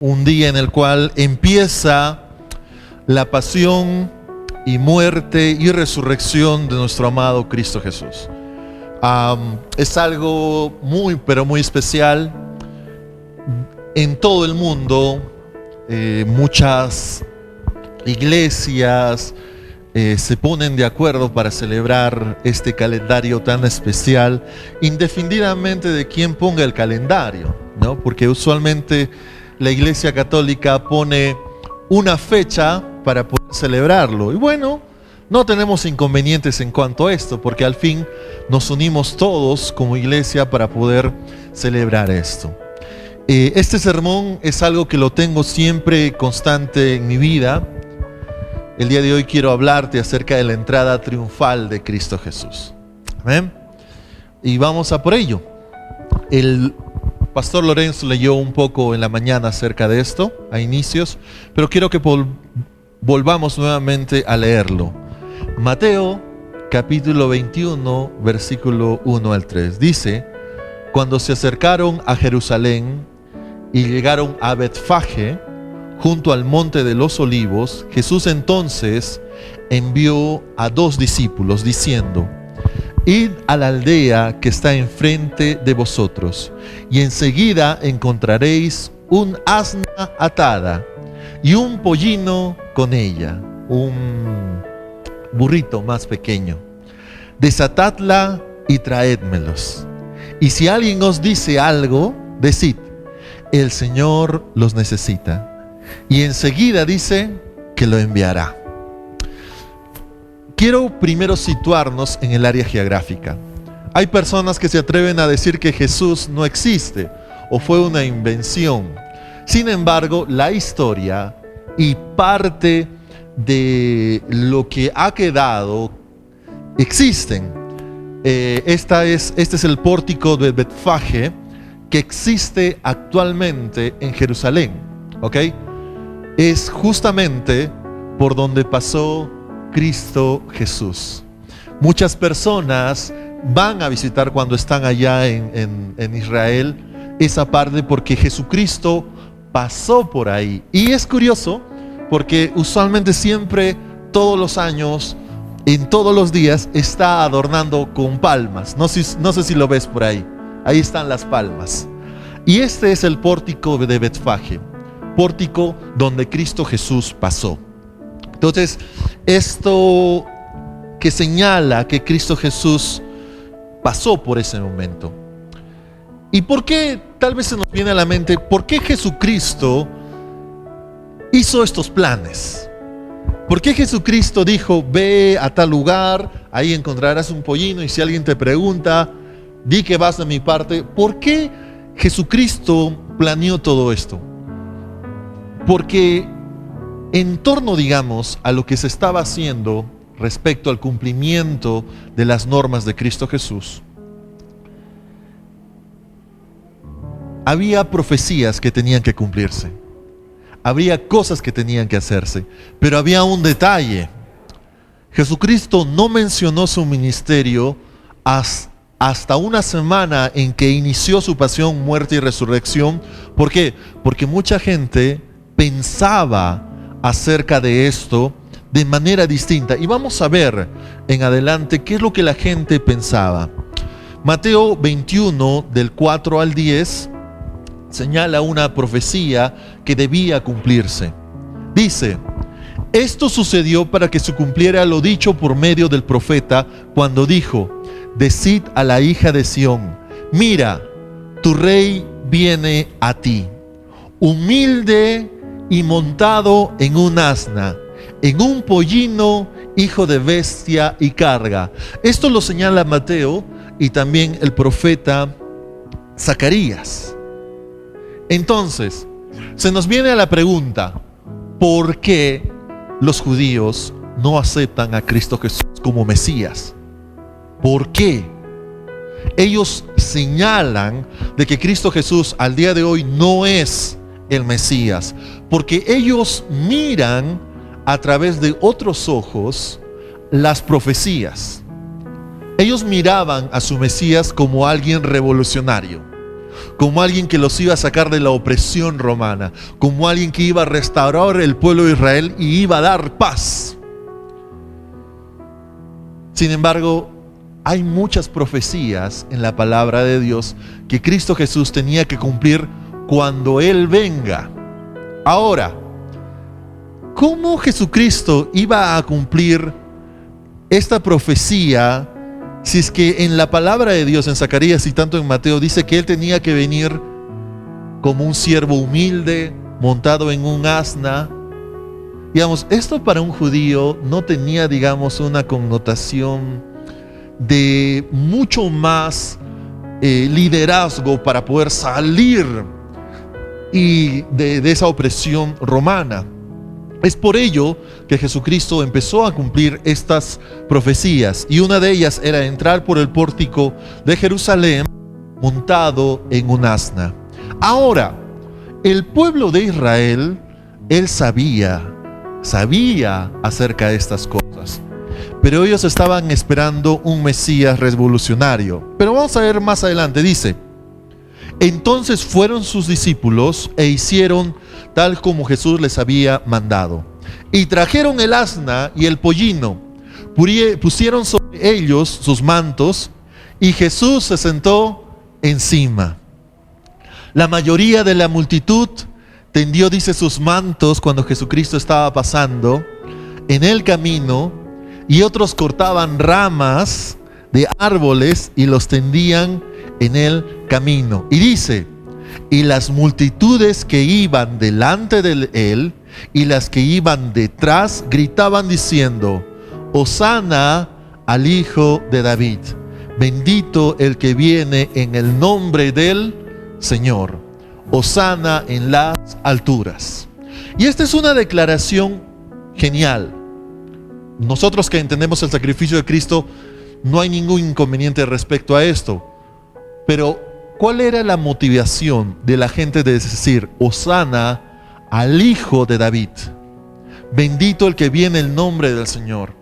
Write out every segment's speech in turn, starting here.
un día en el cual empieza la pasión y muerte y resurrección de nuestro amado Cristo Jesús. Es algo muy, pero muy especial. En todo el mundo, muchas iglesias se ponen de acuerdo para celebrar este calendario tan especial, indefinidamente de quién ponga el calendario, ¿no? Porque usualmente la Iglesia Católica pone una fecha para poder celebrarlo. Y bueno, no tenemos inconvenientes en cuanto a esto, porque al fin nos unimos todos como iglesia para poder celebrar esto. Este sermón es algo que lo tengo siempre constante en mi vida. El día de hoy quiero hablarte acerca de la entrada triunfal de Cristo Jesús. Amén. Y vamos a por ello. El pastor Lorenzo leyó un poco en la mañana acerca de esto, a inicios, pero quiero que volvamos nuevamente a leerlo. Mateo capítulo 21, versículo 1 al 3. Dice: cuando se acercaron a Jerusalén y llegaron a Betfagé, junto al monte de los olivos, Jesús entonces envió a 2 discípulos diciendo: id a la aldea que está enfrente de vosotros, y enseguida encontraréis un asna atada y un pollino con ella, un burrito más pequeño. Desatadla y traédmelos. Y si alguien os dice algo, decid: el Señor los necesita. Y enseguida dice que lo enviará. Quiero primero situarnos en el área geográfica. Hay personas que se atreven a decir que Jesús no existe o fue una invención. Sin embargo, la historia y parte de lo que ha quedado existen. Este es el pórtico de Betfagé que existe actualmente en Jerusalén. ¿Ok? Es justamente por donde pasó Cristo Jesús. Muchas personas van a visitar cuando están allá en Israel esa parte, porque Jesucristo pasó por ahí. Y es curioso porque usualmente siempre, todos los años, en todos los días, está adornando con palmas. No sé si lo ves por ahí. Ahí están las palmas. Y este es el pórtico de Betfagé, pórtico donde Cristo Jesús pasó. Entonces, esto que señala que Cristo Jesús pasó por ese momento. ¿Y por qué? Tal vez se nos viene a la mente, ¿por qué Jesucristo hizo estos planes? ¿Por qué Jesucristo dijo: ve a tal lugar, ahí encontrarás un pollino, y si alguien te pregunta, di que vas de mi parte? ¿Por qué Jesucristo planeó todo esto? Porque en torno, digamos, a lo que se estaba haciendo respecto al cumplimiento de las normas de Cristo Jesús, había profecías que tenían que cumplirse, había cosas que tenían que hacerse, pero había un detalle. Jesucristo no mencionó su ministerio hasta una semana en que inició su pasión, muerte y resurrección. ¿Por qué? Porque mucha gente pensaba acerca de esto de manera distinta. Y vamos a ver en adelante qué es lo que la gente pensaba. Mateo 21, del 4 al 10, señala una profecía que debía cumplirse. Dice: esto sucedió para que se cumpliera lo dicho por medio del profeta, cuando dijo: decid a la hija de Sión, mira, tu rey viene a ti, humilde y montado en un asna, en un pollino, hijo de bestia y carga. Esto lo señala Mateo y también el profeta Zacarías. Entonces, se nos viene a la pregunta: ¿por qué los judíos no aceptan a Cristo Jesús como Mesías? ¿Por qué? Ellos señalan de que Cristo Jesús al día de hoy no es el Mesías, porque ellos miran a través de otros ojos las profecías. Ellos miraban a su Mesías como alguien revolucionario, como alguien que los iba a sacar de la opresión romana, como alguien que iba a restaurar el pueblo de Israel y iba a dar paz. Sin embargo, hay muchas profecías en la palabra de Dios que Cristo Jesús tenía que cumplir cuando Él venga. Ahora, ¿cómo Jesucristo iba a cumplir esta profecía si es que en la palabra de Dios, en Zacarías y tanto en Mateo, dice que Él tenía que venir como un siervo humilde, montado en un asna? Digamos, esto para un judío no tenía, digamos, una connotación de mucho más liderazgo para poder salir de esa opresión romana. Es por ello que Jesucristo empezó a cumplir estas profecías, y una de ellas era entrar por el pórtico de Jerusalén montado en un asna. Ahora, el pueblo de Israel, él sabía acerca de estas cosas, pero ellos estaban esperando un Mesías revolucionario. Pero vamos a ver más adelante, dice: entonces fueron sus discípulos e hicieron tal como Jesús les había mandado, y trajeron el asna y el pollino, pusieron sobre ellos sus mantos, y Jesús se sentó encima. La mayoría de la multitud tendió, dice, sus mantos cuando Jesucristo estaba pasando en el camino, y otros cortaban ramas de árboles y los tendían en el camino. Y dice: y las multitudes que iban delante de él y las que iban detrás gritaban diciendo: Hosana al Hijo de David, bendito el que viene en el nombre del Señor, Hosana en las alturas. Y esta es una declaración genial. Nosotros que entendemos el sacrificio de Cristo, no hay ningún inconveniente respecto a esto. Pero ¿cuál era la motivación de la gente de decir Hosana al Hijo de David? Bendito el que viene en el nombre del Señor.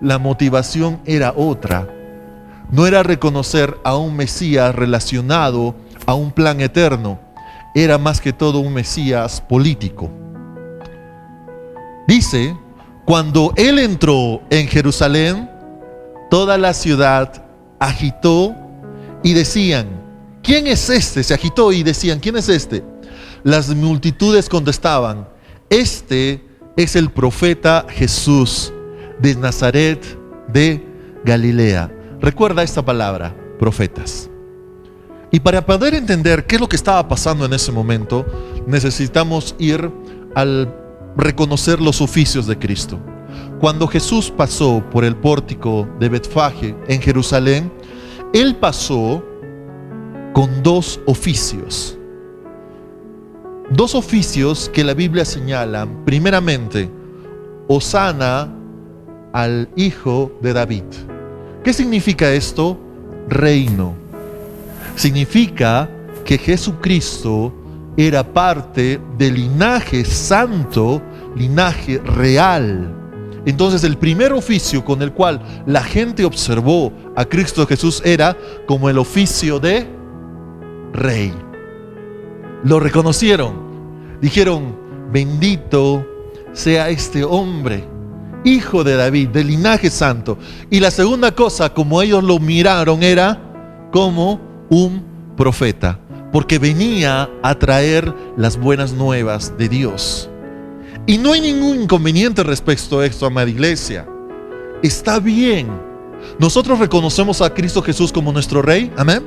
La motivación era otra. No era reconocer a un Mesías relacionado a un plan eterno. Era más que todo un Mesías político. Dice: cuando él entró en Jerusalén, toda la ciudad agitó y decían: ¿quién es este? Se agitó y decían: ¿quién es este? Las multitudes contestaban: este es el profeta Jesús de Nazaret de Galilea. Recuerda esta palabra, profetas. Y para poder entender qué es lo que estaba pasando en ese momento, necesitamos ir al reconocer los oficios de Cristo. Cuando Jesús pasó por el pórtico de Betfagé en Jerusalén, Él pasó con dos oficios. Dos oficios que la Biblia señala. Primeramente, Hosana al Hijo de David. ¿Qué significa esto? Reino. Significa que Jesucristo era parte del linaje santo, linaje real. Entonces el primer oficio con el cual la gente observó a Cristo Jesús era como el oficio de rey. Lo reconocieron, dijeron: bendito sea este hombre, Hijo de David, del linaje santo. Y la segunda cosa, como ellos lo miraron, era como un profeta, porque venía a traer las buenas nuevas de Dios. Y no hay ningún inconveniente respecto a esto, amada iglesia. Está bien. Nosotros reconocemos a Cristo Jesús como nuestro Rey. Amén.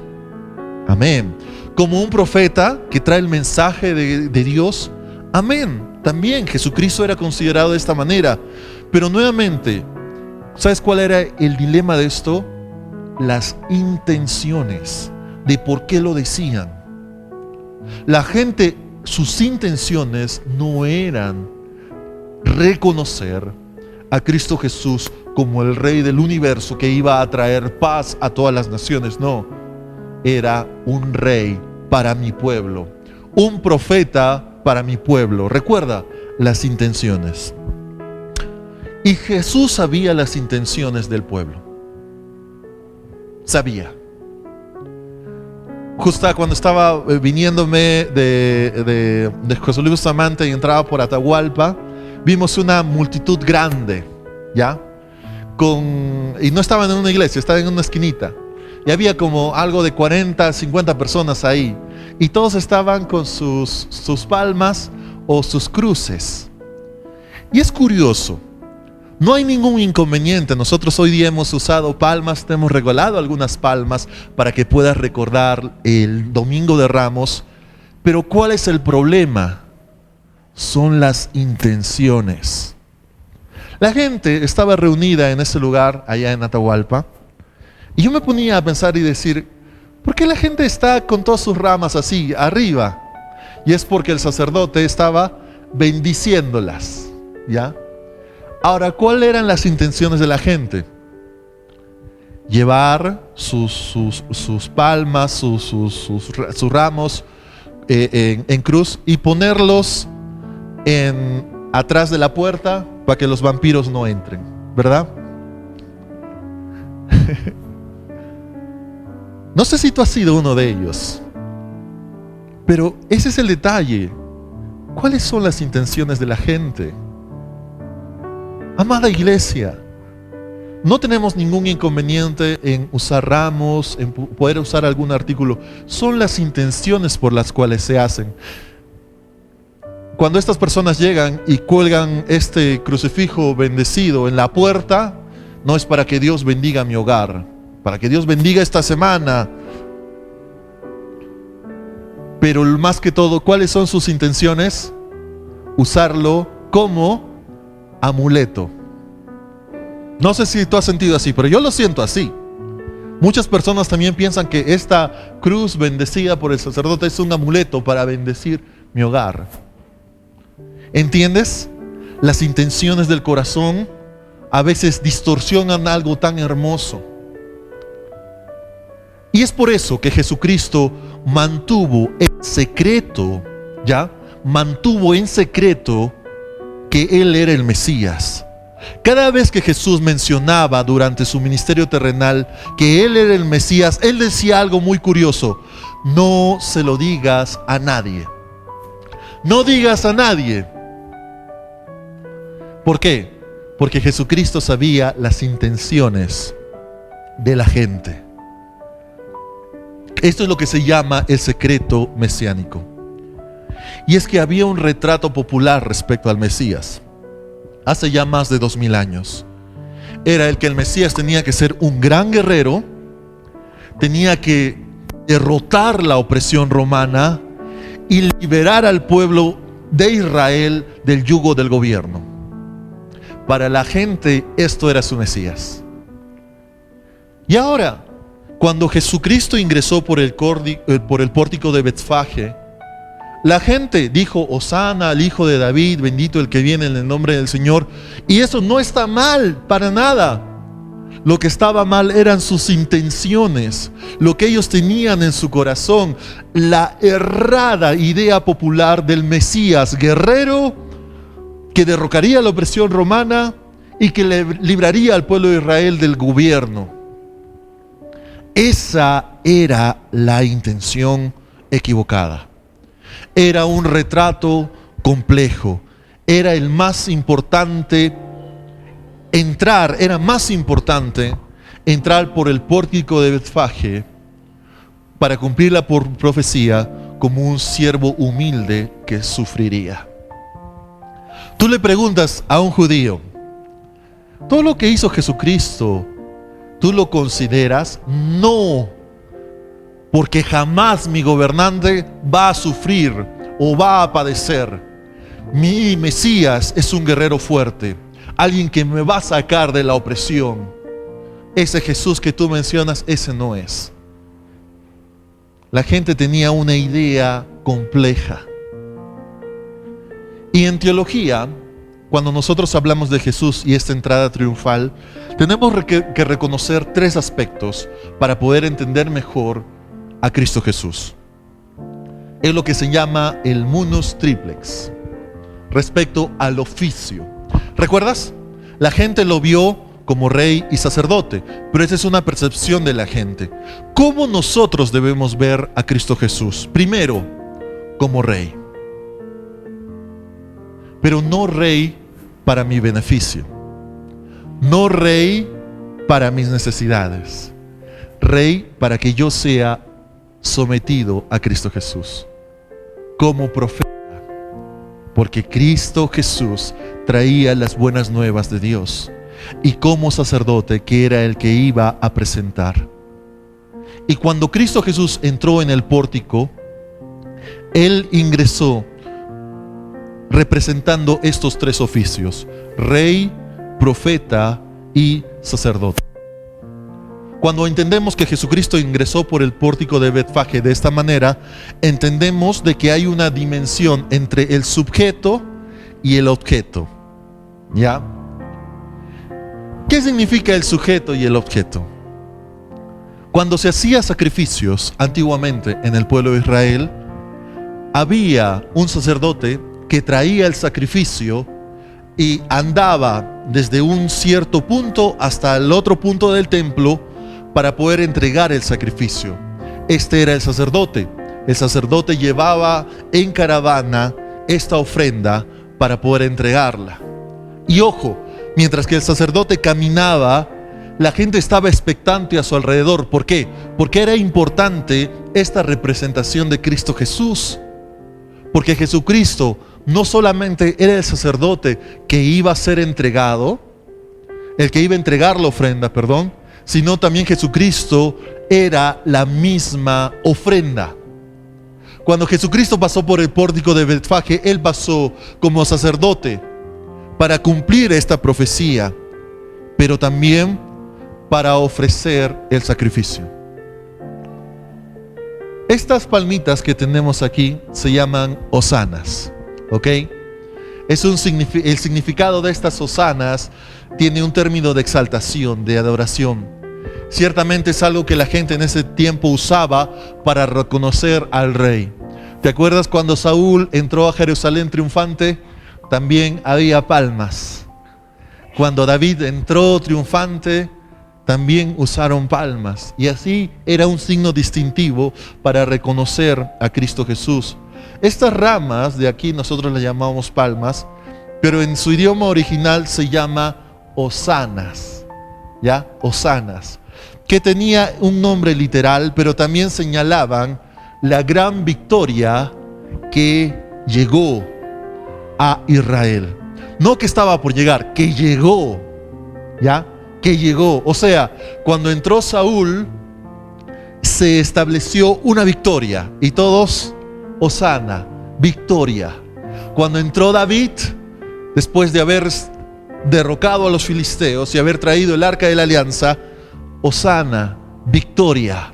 Amén. Como un profeta que trae el mensaje de Dios. Amén. También Jesucristo era considerado de esta manera. Pero nuevamente, ¿sabes cuál era el dilema de esto? Las intenciones de por qué lo decían. La gente, sus intenciones no eran reconocer a Cristo Jesús como el Rey del universo que iba a traer paz a todas las naciones. No, era un rey para mi pueblo, un profeta para mi pueblo. Recuerda las intenciones. Y Jesús sabía las intenciones del pueblo. Sabía. Justo cuando estaba viniéndome de José Luis Bustamante y entraba por Atahualpa, vimos una multitud grande, ¿ya? Y no estaban en una iglesia, estaban en una esquinita. Y había como algo de 40, 50 personas ahí. Y todos estaban con sus palmas o sus cruces. Y es curioso, no hay ningún inconveniente. Nosotros hoy día hemos usado palmas, te hemos regalado algunas palmas para que puedas recordar el Domingo de Ramos. Pero ¿cuál es el problema? Son las intenciones. La gente estaba reunida en ese lugar allá en Atahualpa y yo me ponía a pensar y decir, ¿por qué la gente está con todas sus ramas así, arriba? Y es porque el sacerdote estaba bendiciéndolas, ¿ya? Ahora, ¿cuáles eran las intenciones de la gente? Llevar sus palmas, sus ramos en cruz y ponerlos atrás de la puerta para que los vampiros no entren, ¿verdad? No sé si tú has sido uno de ellos, pero ese es el detalle. ¿Cuáles son las intenciones de la gente? Amada iglesia, no tenemos ningún inconveniente en usar ramos, en poder usar algún artículo. Son las intenciones por las cuales se hacen. Cuando estas personas llegan y cuelgan este crucifijo bendecido en la puerta, no es para que Dios bendiga mi hogar, para que Dios bendiga esta semana. Pero más que todo, ¿cuáles son sus intenciones? Usarlo como amuleto. No sé si tú has sentido así, pero yo lo siento así. Muchas personas también piensan que esta cruz bendecida por el sacerdote es un amuleto para bendecir mi hogar. ¿Entiendes? Las intenciones del corazón a veces distorsionan algo tan hermoso. Y es por eso que Jesucristo mantuvo en secreto, ¿ya? Mantuvo en secreto que Él era el Mesías. Cada vez que Jesús mencionaba durante su ministerio terrenal que Él era el Mesías, Él decía algo muy curioso: no se lo digas a nadie. No digas a nadie. ¿Por qué? Porque Jesucristo sabía las intenciones de la gente. Esto es lo que se llama el secreto mesiánico. Y es que había un retrato popular respecto al Mesías hace ya más de 2000 años. Era el que el Mesías tenía que ser un gran guerrero, tenía que derrotar la opresión romana y liberar al pueblo de Israel del yugo del gobierno. Para la gente esto era su Mesías. Y ahora, cuando Jesucristo ingresó por el pórtico de Betfage, la gente dijo: Hosana al Hijo de David, bendito el que viene en el nombre del Señor. Y eso no está mal, para nada. Lo que estaba mal eran sus intenciones, lo que ellos tenían en su corazón, la errada idea popular del Mesías guerrero que derrocaría la opresión romana y que le libraría al pueblo de Israel del gobierno. Esa era la intención equivocada. Era un retrato complejo. Era el más importante era más importante entrar por el pórtico de Betfage para cumplir la profecía como un siervo humilde que sufriría. Tú le preguntas a un judío: ¿todo lo que hizo Jesucristo, tú lo consideras? No, porque jamás mi gobernante va a sufrir o va a padecer. Mi Mesías es un guerrero fuerte, alguien que me va a sacar de la opresión. Ese Jesús que tú mencionas, ese no es. La gente tenía una idea compleja. Y en teología, cuando nosotros hablamos de Jesús y esta entrada triunfal, tenemos que reconocer tres aspectos para poder entender mejor a Cristo Jesús. Es lo que se llama el munus triplex respecto al oficio. ¿Recuerdas? La gente lo vio como rey y sacerdote, pero esa es una percepción de la gente. ¿Cómo nosotros debemos ver a Cristo Jesús? Primero, como rey, pero no rey para mi beneficio, no rey para mis necesidades, rey para que yo sea sometido a Cristo Jesús, como profeta, porque Cristo Jesús traía las buenas nuevas de Dios, y como sacerdote, que era el que iba a presentar. Y cuando Cristo Jesús entró en el pórtico, Él ingresó representando estos tres oficios: rey, profeta y sacerdote. Cuando entendemos que Jesucristo ingresó por el pórtico de Betfagé de esta manera, entendemos de que hay una dimensión entre el sujeto y el objeto. ¿Ya? ¿Qué significa el sujeto y el objeto? Cuando se hacía sacrificios antiguamente en el pueblo de Israel, había un sacerdote que traía el sacrificio y andaba desde un cierto punto hasta el otro punto del templo para poder entregar el sacrificio. Este era el sacerdote. El sacerdote llevaba en caravana esta ofrenda para poder entregarla. Y ojo, mientras que el sacerdote caminaba, la gente estaba expectante a su alrededor. ¿Por qué? Porque era importante esta representación de Cristo Jesús. Porque Jesucristo no solamente era el sacerdote que iba a ser entregado, el que iba a entregar la ofrenda, sino también Jesucristo era la misma ofrenda. Cuando Jesucristo pasó por el pórtico de Betfagé, Él pasó como sacerdote para cumplir esta profecía, pero también para ofrecer el sacrificio. Estas palmitas que tenemos aquí se llaman hosanas, ¿ok? El significado de estas hosanas tiene un término de exaltación, de adoración. Ciertamente es algo que la gente en ese tiempo usaba para reconocer al rey. ¿Te acuerdas cuando Saúl entró a Jerusalén triunfante? También había palmas. Cuando David entró triunfante, también usaron palmas. Y así era un signo distintivo para reconocer a Cristo Jesús. Estas ramas de aquí nosotros las llamamos palmas, pero en su idioma original se llama hosanas, ¿ya? Hosanas, que tenía un nombre literal, pero también señalaban la gran victoria que llegó a Israel. No que estaba por llegar, que llegó, ¿ya? Que llegó. O sea, cuando entró Saúl, se estableció una victoria y todos, hosana, victoria. Cuando entró David, después de haber derrocado a los filisteos y haber traído el arca de la alianza, hosana, victoria.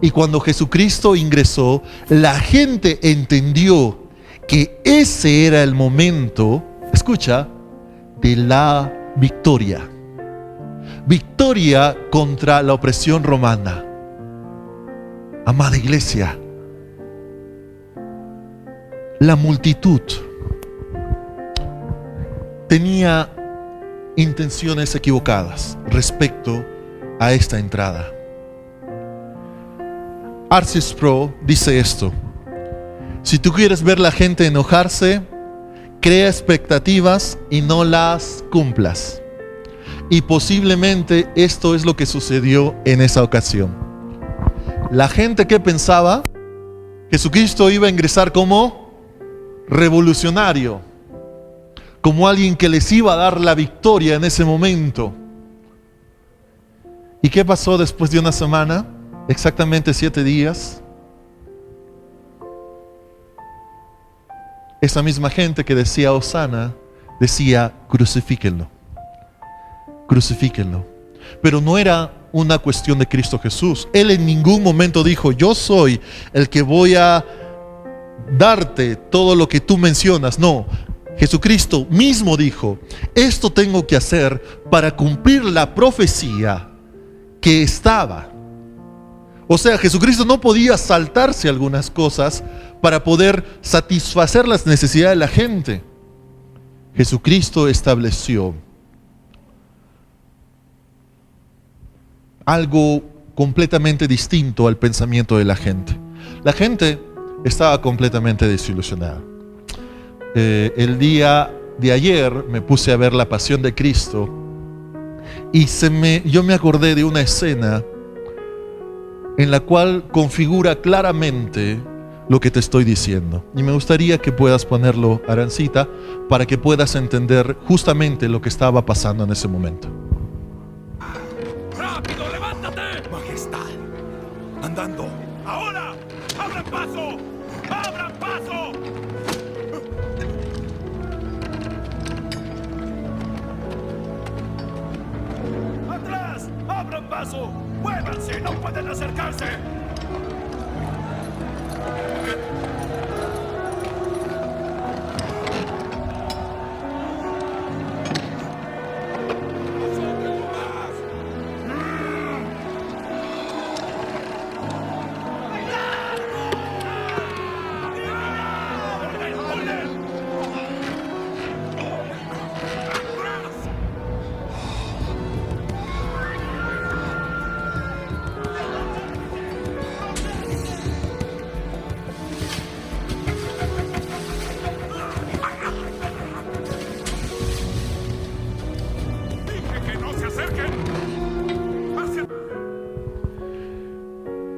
Y cuando Jesucristo ingresó, la gente entendió que ese era el momento, escucha, de la victoria. Victoria contra la opresión romana. Amada iglesia, la multitud tenía intenciones equivocadas respecto a esta entrada. R.C. Sproul dice esto: si tú quieres ver la gente enojarse, crea expectativas y no las cumplas. Y posiblemente esto es lo que sucedió en esa ocasión. La gente que pensaba Jesucristo iba a ingresar como revolucionario, como alguien que les iba a dar la victoria en ese momento. ¿Y qué pasó después de una semana? Exactamente 7 días. Esa misma gente que decía hosana, decía crucifíquenlo, crucifíquenlo. Pero no era una cuestión de Cristo Jesús. Él en ningún momento dijo: yo soy el que voy a darte todo lo que tú mencionas. No, Jesucristo mismo dijo: esto tengo que hacer para cumplir la profecía que estaba. O sea, Jesucristo no podía saltarse algunas cosas para poder satisfacer las necesidades de la gente. Jesucristo estableció algo completamente distinto al pensamiento de la gente. La gente estaba completamente desilusionada. El día de ayer me puse a ver La Pasión de Cristo y yo me acordé de una escena en la cual configura claramente lo que te estoy diciendo. Y me gustaría que puedas ponerlo, Arancita, para que puedas entender justamente lo que estaba pasando en ese momento. ¡Rápido, levántate! Majestad, andando. ¡Ahora! ¡Abran paso! ¡Abran paso! ¡Atrás! ¡Abran paso! ¡Muévanse! ¡No pueden acercarse!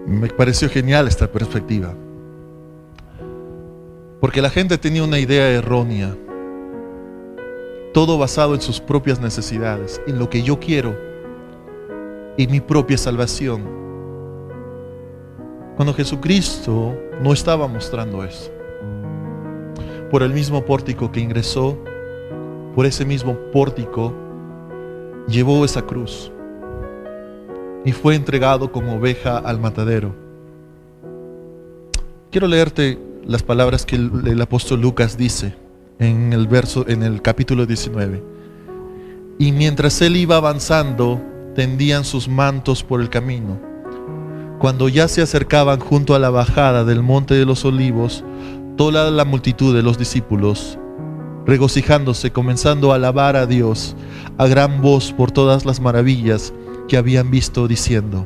Me pareció genial esta perspectiva, porque la gente tenía una idea errónea, todo basado en sus propias necesidades, en lo que yo quiero, en mi propia salvación, cuando Jesucristo no estaba mostrando eso. Por el mismo pórtico que ingresó, por ese mismo pórtico llevó esa cruz y fue entregado como oveja al matadero. Quiero leerte las palabras que el apóstol Lucas dice en el capítulo 19. Y mientras él iba avanzando, tendían sus mantos por el camino. Cuando ya se acercaban junto a la bajada del monte de los olivos, toda la multitud de los discípulos, regocijándose, comenzando a alabar a Dios a gran voz por todas las maravillas que habían visto, diciendo: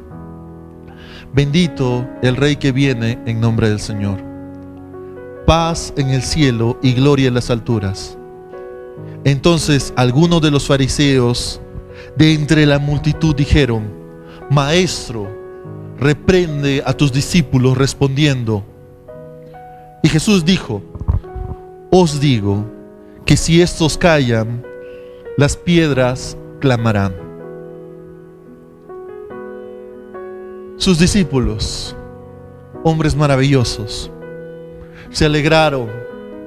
bendito el Rey que viene en nombre del Señor. Paz en el cielo y gloria en las alturas. Entonces algunos de los fariseos de entre la multitud dijeron: Maestro, reprende a tus discípulos respondiendo. Y Jesús dijo: os digo que si estos callan, las piedras clamarán. Sus discípulos, hombres maravillosos, se alegraron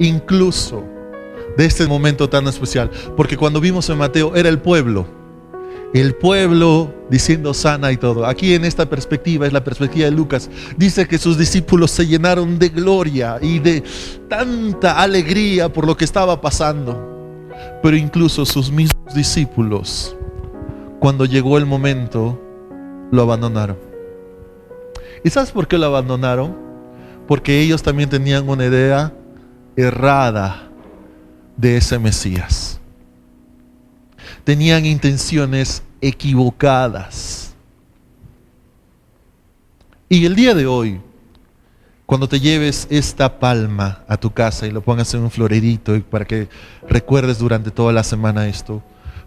incluso de este momento tan especial, porque cuando vimos en Mateo era el pueblo diciendo sana y todo. Aquí en esta perspectiva, es la perspectiva de Lucas, dice que sus discípulos se llenaron de gloria y de tanta alegría por lo que estaba pasando. Pero incluso sus mismos discípulos, cuando llegó el momento, lo abandonaron. ¿Y sabes por qué lo abandonaron? Porque ellos también tenían una idea errada de ese Mesías. Tenían intenciones equivocadas. Y el día de hoy, cuando te lleves esta palma a tu casa y lo pongas en un florerito para que recuerdes durante toda la semana esto,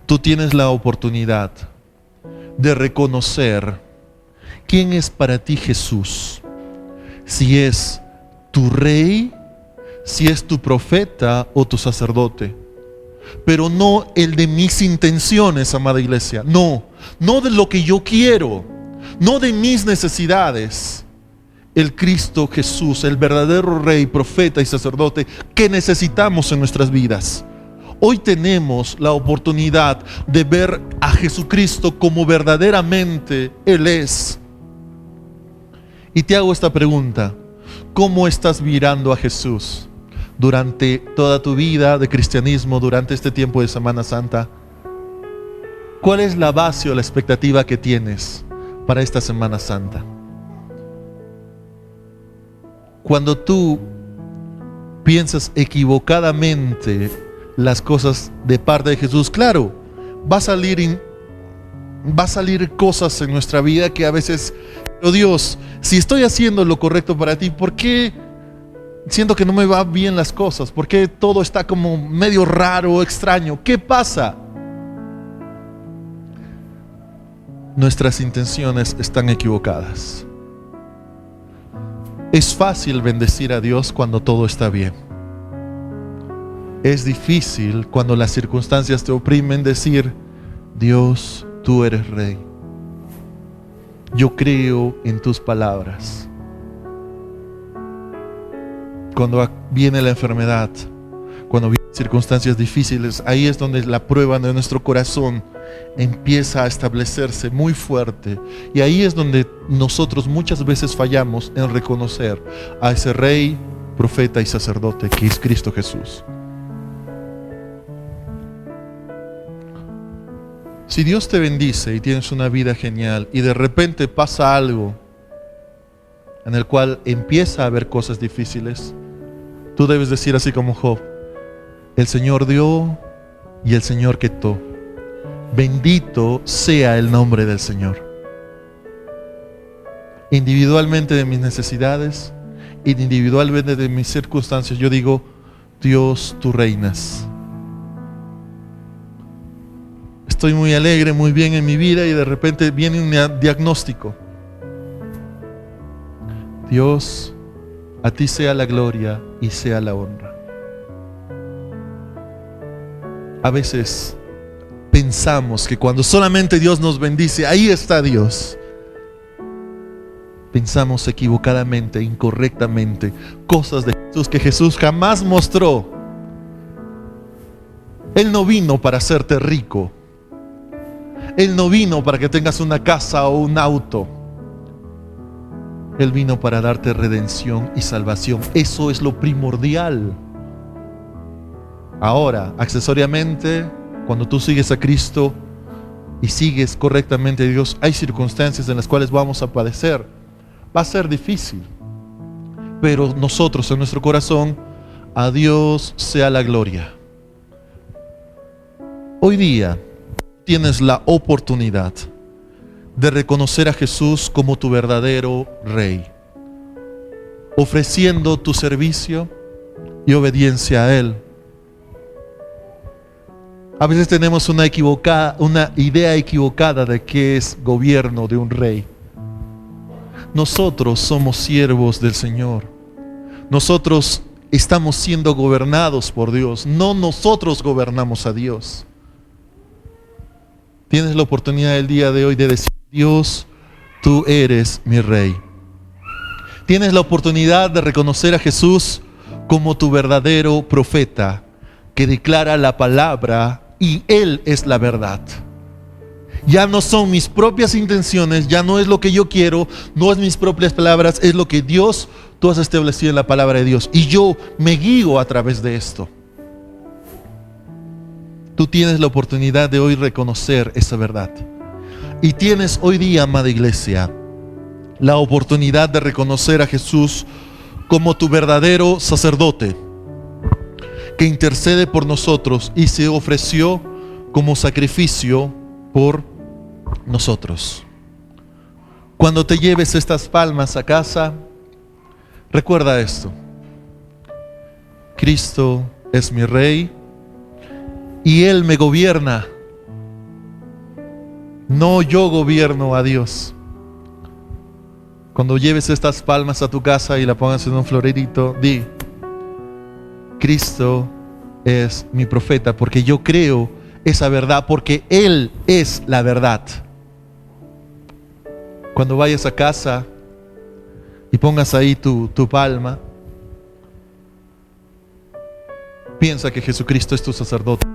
tú tienes la oportunidad de reconocer quién es para ti Jesús. Si es tu rey, si es tu profeta o tu sacerdote. Pero no el de mis intenciones, amada iglesia. No de lo que yo quiero, no de mis necesidades. El Cristo Jesús, el verdadero rey, profeta y sacerdote que necesitamos en nuestras vidas. Hoy tenemos la oportunidad de ver a Jesucristo como verdaderamente Él es. Y te hago esta pregunta: ¿cómo estás mirando a Jesús durante toda tu vida de cristianismo, durante este tiempo de Semana Santa? ¿Cuál es la base o la expectativa que tienes para esta Semana Santa? Cuando tú piensas equivocadamente las cosas de parte de Jesús, claro, va a salir va a salir cosas en nuestra vida que a veces, pero Dios, si estoy haciendo lo correcto para ti, ¿por qué siento que no me va bien las cosas? ¿Por qué todo está como medio raro, extraño? ¿Qué pasa? Nuestras intenciones están equivocadas. Es fácil bendecir a Dios cuando todo está bien. Es difícil cuando las circunstancias te oprimen decir: Dios, tú eres Rey. Yo creo en tus palabras. Cuando viene la enfermedad, cuando vienen circunstancias difíciles, ahí es donde la prueba de nuestro corazón empieza a establecerse muy fuerte. Y ahí es donde nosotros muchas veces fallamos en reconocer a ese Rey, profeta y sacerdote que es Cristo Jesús. Si Dios te bendice y tienes una vida genial y de repente pasa algo en el cual empieza a haber cosas difíciles, tú debes decir así como Job: el Señor dio y el Señor quitó. Bendito sea el nombre del Señor. Individualmente de mis necesidades, individualmente de mis circunstancias, yo digo: Dios, tú reinas. Estoy muy alegre, muy bien en mi vida y de repente viene un diagnóstico. Dios, a ti sea la gloria y sea la honra. A veces pensamos que cuando solamente Dios nos bendice, ahí está Dios. Pensamos equivocadamente, incorrectamente, cosas de Jesús que Jesús jamás mostró. Él no vino para hacerte rico. Él no vino para que tengas una casa o un auto. Él vino para darte redención y salvación. Eso es lo primordial. Ahora, accesoriamente, cuando tú sigues a Cristo y sigues correctamente a Dios, hay circunstancias en las cuales vamos a padecer. Va a ser difícil. Pero nosotros en nuestro corazón, a Dios sea la gloria. Hoy día tienes la oportunidad de reconocer a Jesús como tu verdadero Rey, ofreciendo tu servicio y obediencia a Él. A veces tenemos una idea equivocada de qué es gobierno de un rey. Nosotros somos siervos del Señor. Nosotros estamos siendo gobernados por Dios, no nosotros gobernamos a Dios. Tienes la oportunidad el día de hoy de decir: Dios, tú eres mi Rey. Tienes la oportunidad de reconocer a Jesús como tu verdadero profeta, que declara la palabra y Él es la verdad. Ya no son mis propias intenciones, ya no es lo que yo quiero, no es mis propias palabras, es lo que Dios, tú has establecido en la palabra de Dios. Y yo me guío a través de esto. Tú tienes la oportunidad de hoy reconocer esa verdad. Y tienes hoy día, amada iglesia, la oportunidad de reconocer a Jesús como tu verdadero sacerdote, que intercede por nosotros y se ofreció como sacrificio por nosotros. Cuando te lleves estas palmas a casa, recuerda esto: Cristo es mi Rey y Él me gobierna. No yo gobierno a Dios. Cuando lleves estas palmas a tu casa y la pongas en un florerito, di: Cristo es mi profeta, porque yo creo esa verdad, porque Él es la verdad. Cuando vayas a casa y pongas ahí tu palma, piensa que Jesucristo es tu sacerdote,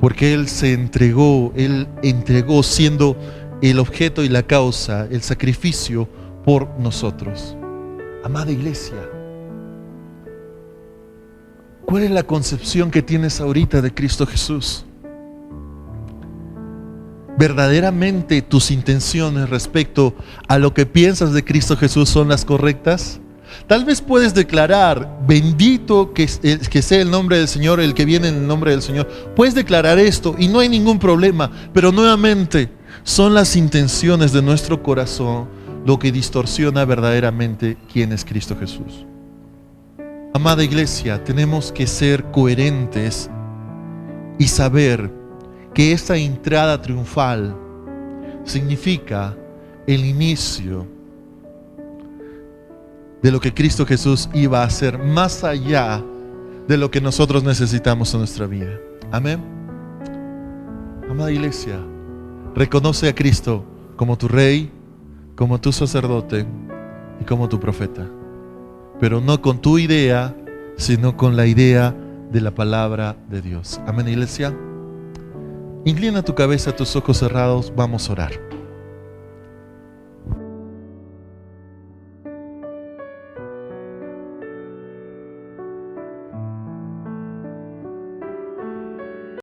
porque Él se entregó, Él entregó siendo el objeto y la causa, el sacrificio por nosotros. Amada iglesia, ¿cuál es la concepción que tienes ahorita de Cristo Jesús? ¿Verdaderamente tus intenciones respecto a lo que piensas de Cristo Jesús son las correctas? Tal vez puedes declarar, bendito que sea el nombre del Señor, el que viene en el nombre del Señor. Puedes declarar esto y no hay ningún problema, pero nuevamente son las intenciones de nuestro corazón lo que distorsiona verdaderamente quién es Cristo Jesús. Amada iglesia, tenemos que ser coherentes y saber que esta entrada triunfal significa el inicio de lo que Cristo Jesús iba a hacer más allá de lo que nosotros necesitamos en nuestra vida. Amén. Amada iglesia, reconoce a Cristo como tu Rey, como tu sacerdote y como tu profeta, pero no con tu idea, sino con la idea de la palabra de Dios. Amén, iglesia. Inclina tu cabeza, tus ojos cerrados, vamos a orar.